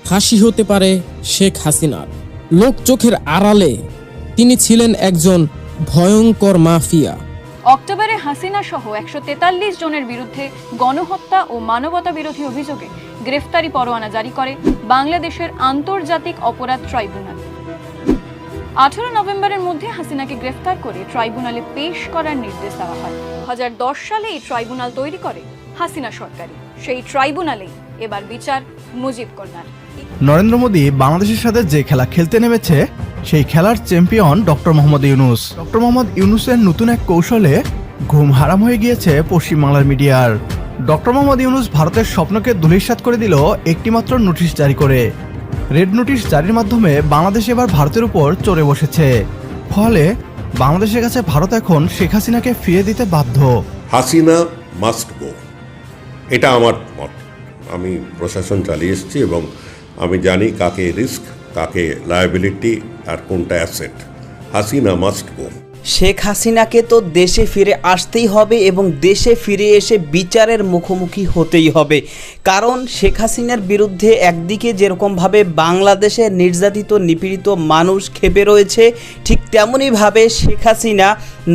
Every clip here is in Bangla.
ফাঁসি হতে পারে শেখ হাসিনার। লোক চোখের আড়ালে তিনি ছিলেন একজন ভয়ঙ্কর মাফিয়া। অক্টোবরে হাসিনা সহ ১৪৩ জনের বিরুদ্ধে গণহত্যা ও মানবতা বিরোধী অভিযোগে গ্রেফতারি পরোয়ানা জারি করে বাংলাদেশের আন্তর্জাতিক অপরাধ ট্রাইব্যুনাল। ১৮ নভেম্বরের মধ্যে হাসিনাকে গ্রেফতার করে ট্রাইব্যুনালে পেশ করার নির্দেশ দেওয়া হয়। ২০১০ সালে এই ট্রাইব্যুনাল তৈরি করে হাসিনা সরকারই। সেই ট্রাইব্যুনালেই এবার বিচার মুজিব কন্যার। নরেন্দ্র মোদী বাংলাদেশের সাথে যে খেলা খেলতে নেমেছে সেই খেলার champion doctor Mohammad Yunus. Doctor Mohammad ইউনূসের নতুন এক কৌশলে ঘুম হারাম হয়ে গিয়েছে পশ্চিমবাংলার মিডিয়ার। ডক্টর মোহাম্মদ ইউনূস ভারতের স্বপ্নকে ধূলিসাৎ করে দিল একটিমাত্র নোটিশ জারি করে। রেড নোটিশ জারির মাধ্যমে বাংলাদেশ এবার ভারতের উপর চড়ে বসেছে। ফলে বাংলাদেশের কাছে ভারত এখন শেখ হাসিনাকে ফিরিয়ে দিতে বাধ্য। হাসিনা মাস্ট গো, এটা আমার মত। আমি প্রশাসন চালিয়ে এসেছি এবং আমি জানি কাকে রিস্ক, কাকে লায়াবিলিটি আর কোনটা asset. Hasina must go. Sheikh হাসিনাকে তো দেশে ফিরে আসতেই হবে এবং দেশে ফিরে এসে বিচারের মুখোমুখি হতেই হবে। কারণ শেখ হাসিনার বিরুদ্ধে একদিকে যেরকমভাবে বাংলাদেশের নির্যাতিত নিপীড়িত মানুষ ক্ষেপে রয়েছে, ঠিক তেমনইভাবে শেখ হাসিনা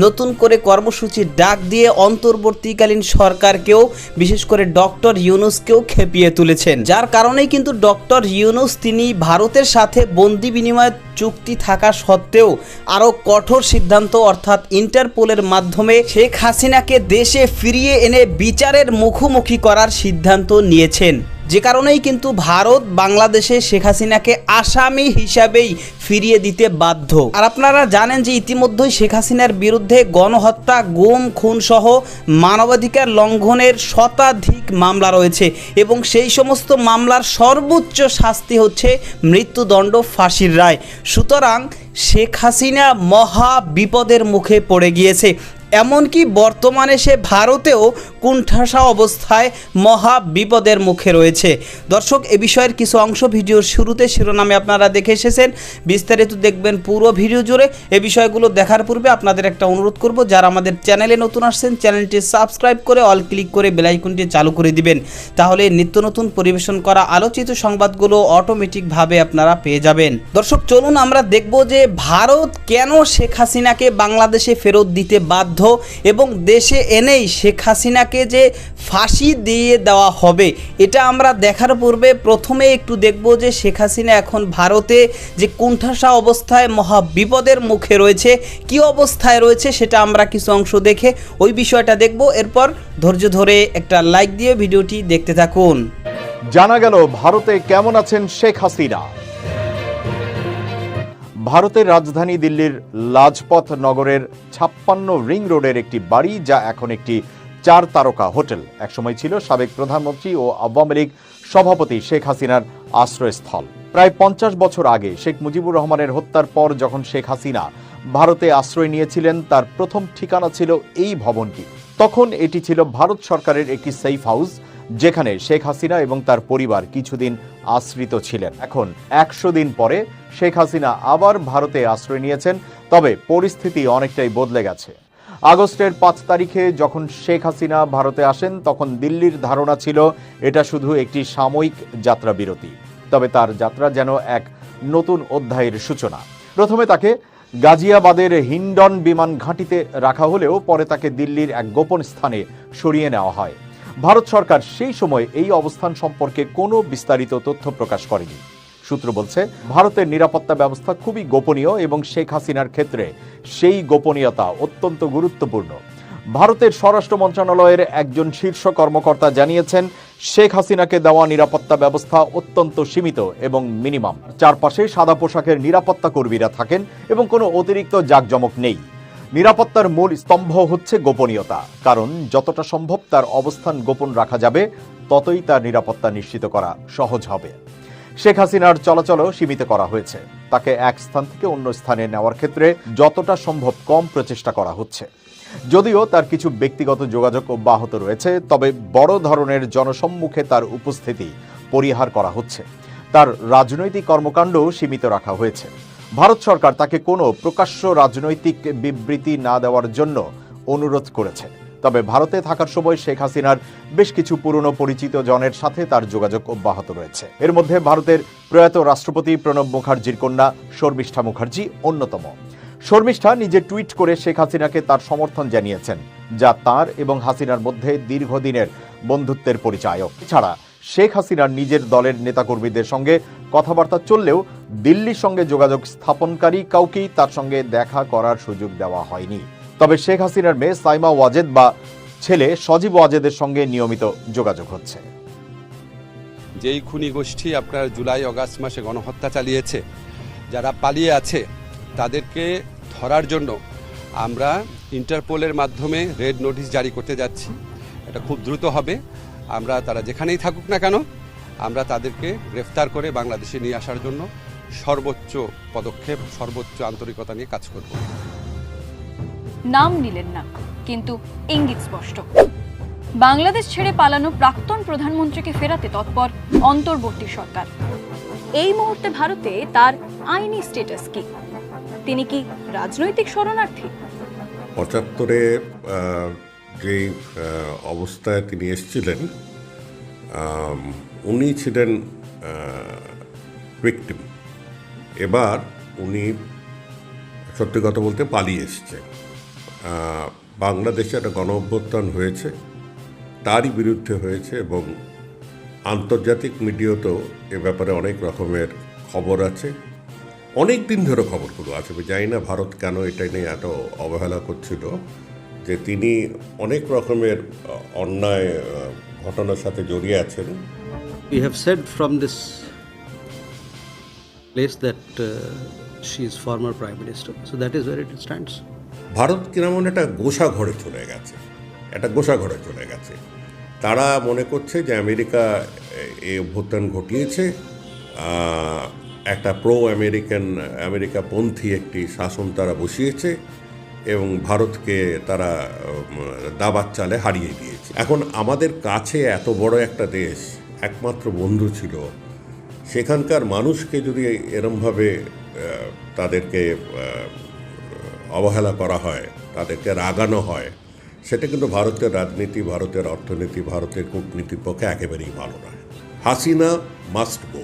নতুন করে কর্মসূচির ডাক দিয়ে অন্তর্বর্তীকালীন সরকারকেও, বিশেষ করে ডক্টর ইউনূসকেও খেপিয়ে তুলেছেন। যার কারণেই কিন্তু ডক্টর ইউনূস তিনি ভারতের সাথে বন্দি বিনিময় চুক্তি থাকা সত্ত্বেও আরও কঠোর সিদ্ধান্ত অর্থাৎ ইন্টারপোলের মাধ্যমে শেখ হাসিনাকে দেশে ফিরিয়ে এনে বিচারের মুখোমুখি করার সিদ্ধান্ত নিয়েছেন। যে কারণেই কিন্তু ভারত বাংলাদেশে শেখ হাসিনাকে আসামি হিসাবেই ফিরিয়ে দিতে বাধ্য। আর আপনারা জানেন যে ইতিমধ্যেই শেখ হাসিনার বিরুদ্ধে গণহত্যা, গুম, খুন সহ মানবাধিকার লঙ্ঘনের শতাধিক মামলা রয়েছে এবং সেই সমস্ত মামলার সর্বোচ্চ শাস্তি হচ্ছে মৃত্যুদণ্ড, ফাঁসির রায়। সুতরাং শেখ হাসিনা মহা বিপদের মুখে পড়ে গিয়েছে। এমনকি বর্তমানে সে ভারতেও কুণ্ঠাসা অবস্থায় মহা বিপদের মুখে রয়েছে। দর্শক, এ বিষয়ের কিছু অংশ ভিডিওর শুরুতে শিরোনামে আপনারা দেখে এসেছেন, বিস্তারিত দেখবেন পুরো ভিডিও জুড়ে। এ বিষয়গুলো দেখার পূর্বে আপনাদের একটা অনুরোধ করব, যারা আমাদের চ্যানেলে নতুন আসছেন চ্যানেলটি সাবস্ক্রাইব করে অল ক্লিক করে বেল আইকনটি চালু করে দিবেন। তাহলে নিত্য নতুন পরিবেশন করা আলোচিত সংবাদগুলো অটোমেটিকভাবে আপনারা পেয়ে যাবেন। দর্শক, চলুন আমরা দেখব যে ভারত কেন শেখ হাসিনাকে বাংলাদেশে ফেরত দিতে বাধ্য এবং দেশে এনেই শেখ হাসিনাকে যে ফাঁসি দিয়ে দেওয়া হবে, এটা আমরা দেখার পূর্বে প্রথমে একটু দেখব যে শেখ হাসিনা এখন ভারতে যে কুণ্ঠাসা অবস্থায় মহা বিপদের মুখে রয়েছে, কি অবস্থায় রয়েছে সেটা আমরা কিছু অংশ দেখে ওই বিষয়টা দেখব। এরপর ধৈর্য ধরে একটা লাইক দিয়ে ভিডিওটি দেখতে থাকুন। জানা গেল ভারতে কেমন আছেন শেখ হাসিনা। ভারতের রাজধানী দিল্লির লাজপথ নগরের ৫৬ রিং রোডের একটি বাড়ি, যা এখন একটি ৪ তারকা হোটেল, একসময় ছিল সাবেক প্রধানমন্ত্রী ও আওয়ামী লীগ সভাপতি শেখ হাসিনার আশ্রয়স্থল। প্রায় ৫০ বছর আগে শেখ মুজিবুর রহমানের হত্যার পর যখন শেখ হাসিনা ভারতে আশ্রয় নিয়েছিলেন, তার প্রথম ঠিকানা ছিল এই ভবনটি। তখন এটি ছিল ভারত সরকারের একটি সেফ হাউস, যেখানে শেখ হাসিনা এবং তার পরিবার কিছুদিন আশ্রিত ছিলেন। এখন ১০০ দিন পরে শেখ হাসিনা আবার ভারতে আশ্রয় নিয়েছেন, তবে পরিস্থিতি অনেকটাই বদলে গেছে। আগস্টের ৫ তারিখে যখন শেখ হাসিনা ভারতে আসেন, তখন দিল্লির ধারণা ছিল এটা শুধু একটি সাময়িক যাত্রা বিরতি। তবে তার যাত্রা যেন এক নতুন অধ্যায়ের সূচনা। প্রথমে তাকে গাজিয়াবাদের হিন্ডন বিমান ঘাঁটিতে রাখা হলেও পরে তাকে দিল্লির এক গোপন স্থানে সরিয়ে নেওয়া হয়। ভারত সরকার সেই সময় এই অবস্থান সম্পর্কে কোনো বিস্তারিত তথ্য প্রকাশ করেনি। সূত্র বলছে, ভারতের নিরাপত্তা ব্যবস্থা খুবই গোপনীয় এবং শেখ হাসিনার ক্ষেত্রে সেই গোপনীয়তা অত্যন্ত গুরুত্বপূর্ণ। ভারতের স্বরাষ্ট্র মন্ত্রণালয়ের একজন শীর্ষ কর্মকর্তা জানিয়েছেন, শেখ হাসিনাকে দেওয়া নিরাপত্তা ব্যবস্থা অত্যন্ত সীমিত এবং মিনিমাম। চারপাশে সাদা পোশাকের নিরাপত্তা কর্মীরা থাকেন এবং কোনো অতিরিক্ত জাঁকজমক নেই। নিরাপত্তার মূল স্তম্ভ হচ্ছে গোপনীয়তা, কারণ যতটা সম্ভব তার অবস্থান গোপন রাখা যাবে, ততই তার নিরাপত্তা নিশ্চিত করা সহজ হবে। শেখ হাসিনার চলাচলও সীমিত করা হয়েছে। তাকে এক স্থান থেকে অন্য স্থানে নেওয়ার ক্ষেত্রে যতটা সম্ভব কম প্রচেষ্টা করা হচ্ছে। যদিও তার কিছু ব্যক্তিগত যোগাযোগ অব্যাহত রয়েছে, তবে বড় ধরনের জনসম্মুখে তার উপস্থিতি পরিহার করা হচ্ছে। তার রাজনৈতিক কর্মকাণ্ডও সীমিত রাখা হয়েছে। ভারত সরকার তাকে কোনো প্রকাশ্য রাজনৈতিক বিবৃতি না দেওয়ার জন্য অনুরোধ করেছে। তবে ভারতে থাকার সময় শেখ হাসিনার বেশ কিছু পুরনো পরিচিত জনের সাথে তার যোগাযোগ অব্যাহত রয়েছে। এর মধ্যে ভারতের প্রয়াত রাষ্ট্রপতি প্রণব মুখার্জির কন্যা শর্মিষ্ঠা মুখার্জি অন্যতম। শর্মিষ্ঠা নিজে টুইট করে শেখ হাসিনাকে তার সমর্থন জানিয়েছেন, যা তার এবং হাসিনার মধ্যে দীর্ঘদিনের বন্ধুত্বের পরিচায়ক। এছাড়া শেখ হাসিনার নিজের দলের নেতাকর্মীদের সঙ্গে কথাবার্তা চললেও দিল্লির সঙ্গে যোগাযোগ স্থাপনকারী কাউকেই তার সঙ্গে দেখা করার সুযোগ দেওয়া হয়নি। তবে শেখ হাসিনার মেয়ে সাইমা ওয়াজেদ বা ছেলে সজীব ওয়াজেদের সঙ্গে নিয়মিত যোগাযোগ হচ্ছে। যেই খুনি গোষ্ঠী আপনার জুলাই অগাস্ট মাসে গণহত্যা চালিয়েছে, যারা পালিয়ে আছে তাদেরকে ধরার জন্য আমরা ইন্টারপোলের মাধ্যমে রেড নোটিশ জারি করতে যাচ্ছি। এটা খুব দ্রুত হবে। আমরা তারা যেখানেই থাকুক না কেন আমরা তাদেরকে গ্রেফতার করে বাংলাদেশে নিয়ে আসার জন্য সর্বোচ্চ পদক্ষেপ, সর্বোচ্চ আন্তরিকতা নিয়ে কাজ করব। নাম নিলেন না, কিন্তু ইঙ্গিত স্পষ্ট। বাংলাদেশ ছেড়ে পালানো প্রাক্তন প্রধানমন্ত্রীকে ফেরাতে তৎপর অন্তর্বর্তী সরকার। এই মুহূর্তে ভারতে তার আইনি স্ট্যাটাস কি? তিনি কি রাজনৈতিক শরণার্থী? ৭৫-এ যে অবস্থায় তিনি এসেছিলেন, উনি ছিলেন ভিকটিম। এবার উনি সত্যি কথা বলতে পালিয়ে এসছে। বাংলাদেশে একটা গণ অভ্যুত্থান হয়েছে, তারই বিরুদ্ধে হয়েছে, এবং আন্তর্জাতিক মিডিয়াতেও এ ব্যাপারে অনেক রকমের খবর আছে। অনেক দিন ধরে খবরগুলো আছে। আমি জানি না ভারত কেন এটা নিয়ে এত অবহেলা করছিল, যে তিনি অনেক রকমের অন্যায় ঘটনার সাথে জড়িয়ে আছেন। We have said from this place that she is former prime minister, so that is where it stands. Bharat কিরকম একটা গোসা ঘরে চলে গেছে, তারা মনে করছে যে আমেরিকা এই অভ্যুত্থান ঘটিয়েছে, একটা প্রো আমেরিকাপন্থী একটি শাসন তারা বসিয়েছে এবং ভারতকে তারা দাবার চালে হারিয়ে দিয়েছে। এখন আমাদের কাছে এত বড় একটা দেশ, একমাত্র বন্ধু ছিল, সেখানকার মানুষকে যদি এরমভাবে তাদেরকে অবহেলা করা হয়, তাদেরকে রাগানো হয়, সেটা কিন্তু ভারতের রাজনীতি, ভারতের অর্থনীতি, ভারতের কূটনীতির পক্ষে একেবারেই ভালো নয়। হাসিনা মাস্ট গো,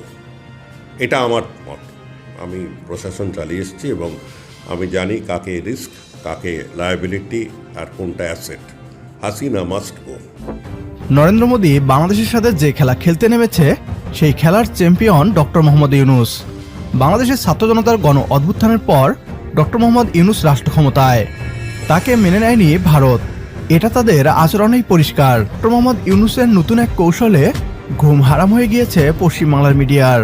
এটা আমার মত। আমি প্রশাসন চালিয়ে এসেছি এবং আমি জানি কাকে রিস্ক, কাকে লায়াবিলিটি আর কোনটা asset. Hasina must go. Narendra Modi বাংলাদেশের সাথে যে খেলা খেলতে নেমেছে, সেই খেলার চ্যাম্পিয়ন ডক্টর মোহাম্মদ ইউনূস। বাংলাদেশের ছাত্র জনতার গণ অভ্যুত্থানের পর ডক্টর মোহাম্মদ ইউনূস রাষ্ট্র ক্ষমতায়, তাকে মেনে নেয়নি ভারত। এটা তাদের আচরণেই পরিষ্কার। ডক্টর মোহাম্মদ ইউনূসের নতুন এক কৌশলে ঘুম হারাম হয়ে গিয়েছে পশ্চিমবাংলার মিডিয়ার।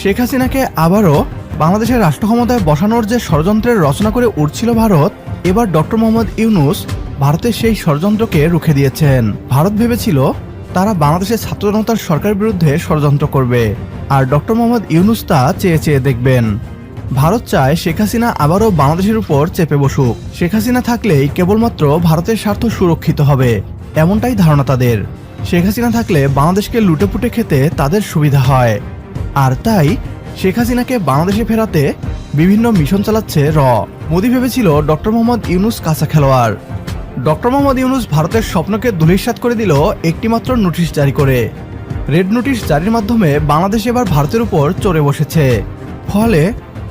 শেখ হাসিনাকে আবারও বাংলাদেশের রাষ্ট্র ক্ষমতায় বসানোর যে ষড়যন্ত্রের রচনা করে উঠছিল ভারত, এবার ডক্টর মোহাম্মদ ইউনূস ভারতের সেই ষড়যন্ত্রকে রুখে দিয়েছেন। ভারত ভেবেছিল তারা বাংলাদেশের ছাত্র জনতার সরকারের বিরুদ্ধে ষড়যন্ত্র করবে, আর ডক্টর মোহাম্মদ ইউনূস তা চেয়ে চেয়ে দেখবেন। ভারত চায় শেখ হাসিনা আবারও বাংলাদেশের উপর চেপে বসুক। শেখ হাসিনা থাকলেই কেবলমাত্র ভারতের স্বার্থ সুরক্ষিত হবে, এমনটাই ধারণা তাদের। শেখ হাসিনা থাকলে বাংলাদেশকে লুটেপুটে খেতে তাদের সুবিধা হয়, আর তাই শেখ হাসিনাকে বাংলাদেশে ফেরাতে বিভিন্ন মিশন চালাচ্ছে মোদী ভেবেছিল ডক্টর মোহাম্মদ ইউনূস কাঁচা খেলোয়াড়। ডক্টর মোহাম্মদ ইউনূস ভারতের স্বপ্নকে ধূলিসাৎ করে দিল একটিমাত্র নোটিশ জারি করে। রেড নোটিশ জারির মাধ্যমে বাংলাদেশ এবার ভারতের উপর চড়ে বসেছে। ফলে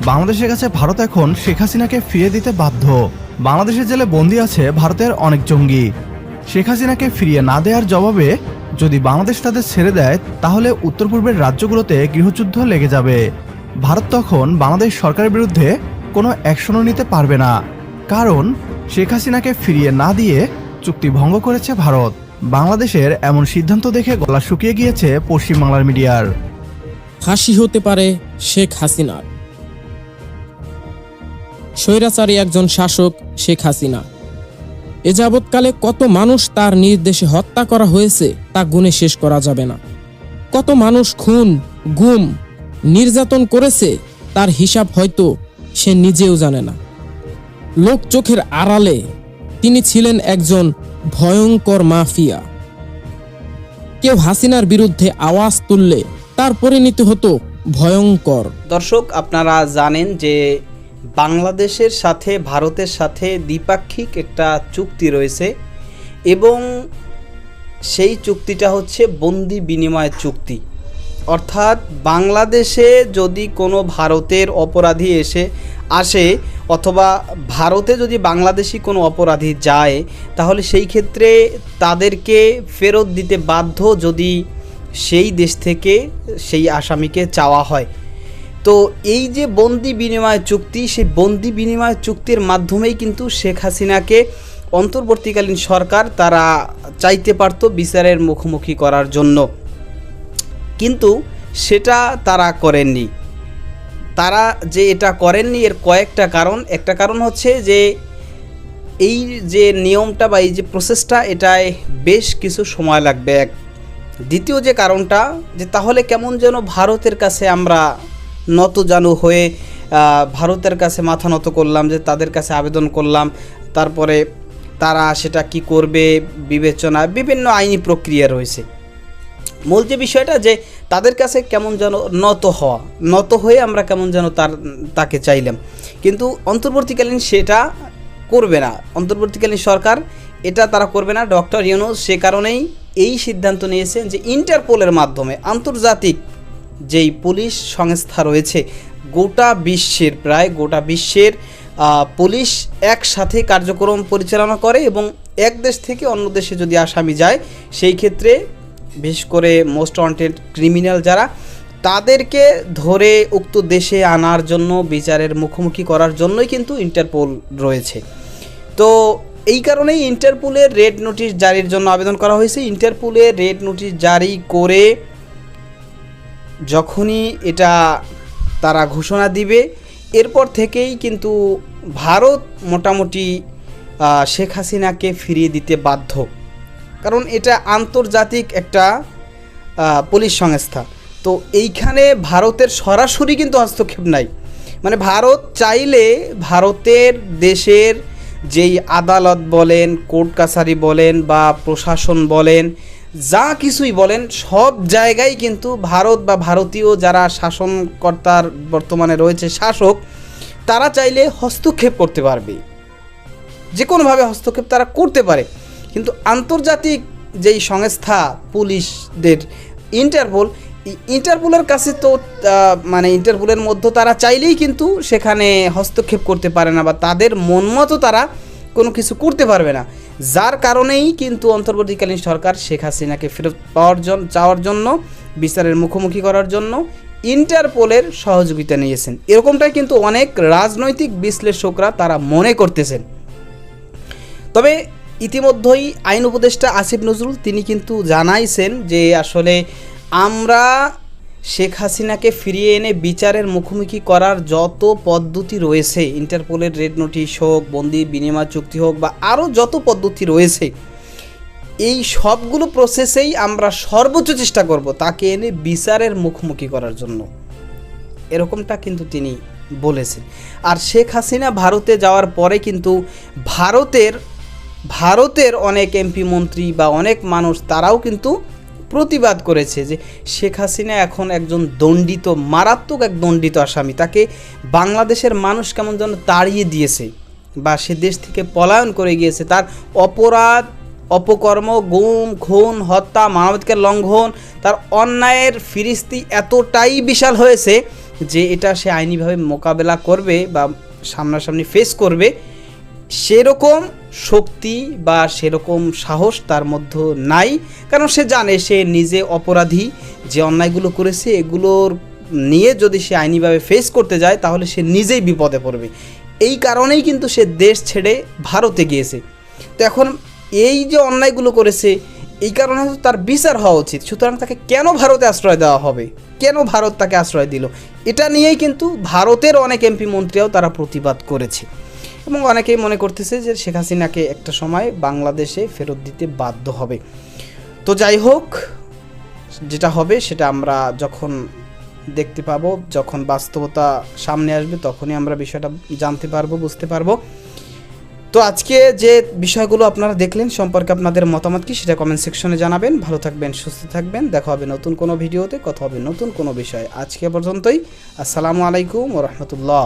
বাংলাদেশের কাছে ভারত এখন শেখ হাসিনাকে ফিরিয়ে দিতে বাধ্য। বাংলাদেশের জেলে বন্দী আছে ভারতের অনেক জঙ্গি। শেখ হাসিনাকে ফিরিয়ে না দেওয়ার জবাবে যদি বাংলাদেশ তাদের ছেড়ে দেয়, তাহলে উত্তর পূর্বের রাজ্যগুলোতে গৃহযুদ্ধ লেগে যাবে। ভারত তখন বাংলাদেশ সরকারের বিরুদ্ধে কোনো অ্যাকশনও নিতে পারবে না, কারণ শেখ হাসিনাকে ফিরিয়ে না দিয়ে চুক্তি ভঙ্গ করেছে ভারত। বাংলাদেশের এমন সিদ্ধান্ত দেখে গলা শুকিয়ে গিয়েছে পশ্চিমবাংলার মিডিয়ার। ফাঁসি হতে পারে শেখ হাসিনার। স্বৈরাচারী একজন শাসক শেখ হাসিনা। এ যাবৎকালে কত মানুষ তার নির্দেশে হত্যা করা হয়েছে তা গুণে শেষ করা যাবে না। কত মানুষ খুন, গুম, নির্যাতন করেছে তার হিসাব হয়তো সে নিজেও জানে না। লোক চোখের আড়ালে তিনি ছিলেন একজন ভয়ঙ্কর মাফিয়া। কেউ হাসিনার বিরুদ্ধে আওয়াজ তুললে তার পরিণতি হতো ভয়ঙ্কর। দর্শক, আপনারা জানেন যে বাংলাদেশের সাথে ভারতের সাথে দ্বিপাক্ষিক একটা চুক্তি রয়েছে। এবং সেই চুক্তিটা হচ্ছে বন্দি বিনিময় চুক্তি। অর্থাৎ বাংলাদেশে যদি কোনো ভারতের অপরাধী আসে অথবা ভারতে যদি বাংলাদেশি কোনো অপরাধী যায়, তাহলে সেই ক্ষেত্রে তাদেরকে ফেরত দিতে বাধ্য যদি সেই দেশ থেকে সেই আসামিকে চাওয়া হয়। তো এই যে বন্দি বিনিময় চুক্তি, সেই বন্দি বিনিময় চুক্তির মাধ্যমেই কিন্তু শেখ হাসিনাকে অন্তর্বর্তীকালীন সরকার তারা চাইতে পারত বিচারের মুখোমুখি করার জন্য, কিন্তু সেটা তারা করেননি। তারা যে এটা করেননি এর কয়েকটা কারণ। একটা কারণ হচ্ছে যে এই যে নিয়মটা বা এই যে প্রসেসটা, এটায় বেশ কিছু সময় লাগবে এক। দ্বিতীয় যে কারণটা, যে তাহলে কেমন যেন ভারতের কাছে আমরা নতজানু হয়ে ভারতের কাছে মাথা নত করলাম, যে তাদের কাছে আবেদন করলাম, তারপরে তারা সেটা কি করবে বিবেচনা, বিভিন্ন আইনি প্রক্রিয়া রয়েছে। মূল যে বিষয়টা, যে তাদের কাছে কেমন যেন নত হয়ে আমরা কেমন যেন তাকে চাইলাম, কিন্তু অন্তর্বর্তীকালীন সেটা করবে না। অন্তর্বর্তীকালীন সরকার এটা তারা করবে না। ডক্টর ইউনূস সে কারণেই এই সিদ্ধান্ত নিয়েছেন যে ইন্টারপোলের মাধ্যমে, আন্তর্জাতিক যেই পুলিশ সংস্থা রয়েছে প্রায় গোটা বিশ্বের পুলিশ একসাথে কার্যক্রম পরিচালনা করে, এবং এক দেশ থেকে অন্য দেশে যদি আসামি যায়, সেই ক্ষেত্রে বিশেষ করে মোস্ট ওয়ান্টেড ক্রিমিনাল যারা, তাদেরকে ধরে উক্ত দেশে আনার জন্য, বিচারের মুখোমুখি করার জন্যই কিন্তু ইন্টারপোল রয়েছে। তো এই কারণেই ইন্টারপোলের রেড নোটিশ জারির জন্য আবেদন করা হয়েছে। ইন্টারপোলের রেড নোটিশ জারি করে যখনই এটা তারা ঘোষণা দিবে, এরপর থেকেই কিন্তু ভারত মোটামুটি শেখ হাসিনাকে ফিরিয়ে দিতে বাধ্য, কারণ এটা আন্তর্জাতিক একটা পুলিশ সংস্থা। তো এইখানে ভারতের সরাসরি কিন্তু হস্তক্ষেপ নাই। মানে ভারত চাইলে ভারতের দেশের যেই আদালত বলেন, কোর্ট কাছারি বলেন বা প্রশাসন বলেন, যা কিছুই বলেন, সব জায়গায় কিন্তু ভারত বা ভারতীয় যারা শাসনকর্তার বর্তমানে রয়েছে শাসক, তারা চাইলে হস্তক্ষেপ করতে পারবে, যে কোনোভাবে হস্তক্ষেপ তারা করতে পারে। কিন্তু আন্তর্জাতিক যেই সংস্থা পুলিশদের ইন্টারপোলের কাছে তো মানে ইন্টারপোলের মধ্যে তারা চাইলেই কিন্তু সেখানে হস্তক্ষেপ করতে পারে না, বা তাদের মন মতো তারা কোনো কিছু করতে পারবে না। যার কারণেই কিন্তু অন্তর্বর্তীকালীন সরকার শেখ হাসিনাকে ফেরত চাওয়ার জন্য, বিচারের মুখোমুখি করার জন্য ইন্টারপোলের সহযোগিতা নিয়েছেন। এরকমটাই কিন্তু অনেক রাজনৈতিক বিশ্লেষকরা তারা মনে করতেছেন। তবে ইতিমধ্যেই আইন উপদেষ্টা আসিফ নজরুল তিনি কিন্তু জানাইছেন যে আসলে আমরা শেখ হাসিনাকে ফিরিয়ে এনে বিচারের মুখোমুখি করার যত পদ্ধতি রয়েছে, ইন্টারপোলের রেড নোটিশ হোক, বন্দি বিনিময় চুক্তি হোক, বা আরও যত পদ্ধতি রয়েছে, এই সবগুলো প্রসেসেই আমরা সর্বোচ্চ চেষ্টা করব তাকে এনে বিচারের মুখোমুখি করার জন্য, এরকমটা কিন্তু তিনি বলেছেন। আর শেখ হাসিনা ভারতে যাওয়ার পরে কিন্তু ভারতের অনেক এমপি মন্ত্রী বা অনেক মানুষ তারাও কিন্তু প্রতিবাদ করেছে যে শেখ হাসিনা এখন একজন দণ্ডিত, মারাত্মক এক দণ্ডিত আসামি, তাকে বাংলাদেশের মানুষ কেমন যেন তাড়িয়ে দিয়েছে বা সে দেশ থেকে পলায়ন করে গিয়েছে। তার অপরাধ, অপকর্ম, গুম, খুন, হত্যা, মানবাধিকার লঙ্ঘন, তার অন্যায়ের ফিরিস্তি এতটাই বিশাল হয়েছে যে এটা সে আইনিভাবে মোকাবেলা করবে বা সামনাসামনি ফেস করবে, সেরকম শক্তি বা সেরকম সাহস তার মধ্যে নাই। কারণ সে জানে সে নিজে অপরাধী, যে অন্যায়গুলো করেছে এগুলোর নিয়ে যদি সে আইনিভাবে ফেস করতে যায় তাহলে সে নিজেই বিপদে পড়বে। এই কারণেই কিন্তু সে দেশ ছেড়ে ভারতে গিয়েছে। তো এখন এই যে অন্যায়গুলো করেছে, এই কারণে তার বিচার হওয়া উচিত। সুতরাং তাকে কেন ভারতে আশ্রয় দেওয়া হবে, কেন ভারত তাকে আশ্রয় দিল, এটা নিয়েই কিন্তু ভারতের অনেক এমপি মন্ত্রীরাও তারা প্রতিবাদ করেছে, এবং অনেকেই মনে করতেছে যে শেখ হাসিনাকে একটা সময় বাংলাদেশে ফেরত দিতে বাধ্য হবে। তো যাই হোক, যেটা হবে সেটা আমরা যখন দেখতে পাবো, যখন বাস্তবতা সামনে আসবে, তখনই আমরা বিষয়টা জানতে পারবো, বুঝতে পারবো। তো আজকে যে বিষয়গুলো আপনারা দেখলেন সম্পর্কে আপনাদের মতামত কি সেটা কমেন্ট সেকশনে জানাবেন। ভালো থাকবেন, সুস্থ থাকবেন, দেখা হবে নতুন কোনো ভিডিওতে, কথা হবে নতুন কোনো বিষয়। আজকে পর্যন্তই, আসসালামু আলাইকুম ওয়া রাহমাতুল্লাহ।